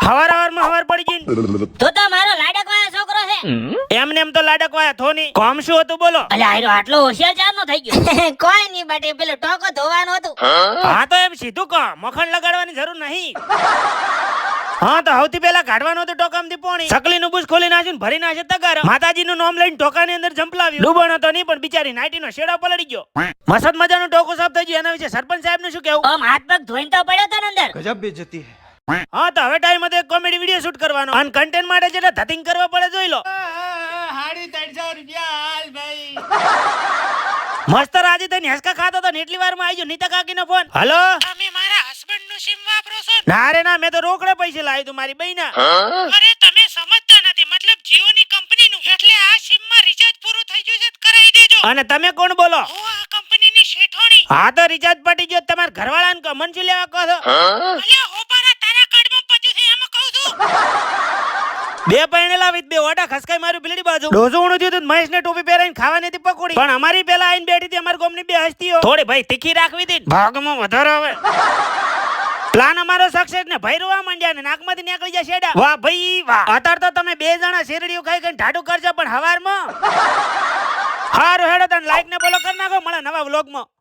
હવારમાં હવાર પડી ગઈ તો મારો લાડકવાયા છોકરો છે. એમને એમ તો લાડકવાયા થોની કોમ શું હતું બોલો? અલે આયરો આટલો હોશિયાર ચારનો થઈ ગયો. કોઈ નહીં બાટી પેલો ટોકો ધોવાનો હતું. હા તો એમ સીધું કહો, મખણ લગાડવાની જરૂર નહીં. હા તો સૌથી પહેલા કાઢવાનું હતું ટોકામાંથી પોણી. સકલીનું બુશ ખોલી નાખ્યું ને ભરી નાખે તગાર. માતાજીનું નામ લઈને ટોકાની અંદર જંપલાવ્યું. ડૂબણ હતો નહીં પણ બિચારી નાઈટીનો શેડો પલળી ગયો. મસ્ત મજાનું ટોકું સાફ થઈ ગયું. એના વિશે સરપંચ સાહેબનું શું કહેવું? આમ હાથ પગ ધોઈને તો પડ્યો તો ને અંદર. ગજબ બેઇज्जती है. હા તો હવે ટાઈમ હતો એક કોમેડી વિડિયો શૂટ કરવાનો અને કન્ટેન્ટ માટે જેટલા ધતિંગ કરવા પડે જોઈ લો. 350 રૂપિયા હાલ ભાઈ. મસ્ત રાજી થઈને હેસકા ખાતો તો ને એટલી વારમાં આવી ગયો નીતા કાકીનો ફોન. હલો, તમે મારા હસબન્ડ નું સિમ વાપરો છો? ના રે ના, મેં તો રોકડે પૈસે લાવ્યું તું મારી બહેના. અરે તમે સમજતા નથી, મતલબ જીઓ ની કંપની નું, એટલે આ સિમ માં રિચાર્જ પૂરું થઈ ગયું છે, કરાવી દેજો. અને તમે કોણ બોલો? હું આ કંપની ની શેઠોણી. હા તો રિચાર્જ પટી ગયો, તમારા ઘરવાળાને કહો, મન શું લેવા કહો છો? અલ્યા હોપારા તારા કાર્ડમાં પચ્યું છે એમ કહું છું. બે પૈણેલા વિથ બે ઓટા ખસકાઈ મારું બિલડી બાજુ. ડોઝો ઊણું થયું મહેશ ને ટોપી પહેરાઈને ખાવાની હતી પકોડી, પણ અમારી પેલા આઈને બેઠી હતી અમારી ગામની બે હસ્તીઓ. થોડી ભાઈ તીખી રાખવી હતી, ભાગમાં વધારો આવે. પ્લાન અમારો સક્સેસ ને ભાઈ રોવા માંડ્યા ને નાકમાંથી નીકળી જાય શેડા. વાહ ભાઈ વાહ. અત્યારે તો તમે બે જણા શેરડીઓ ખાઈ ખાઈને ઢાઢું કરજો, પણ હવારમાં હારું હેડો તને લાઈક ને ફોલો કરી નાખો. મળે નવા વ્લોગમાં.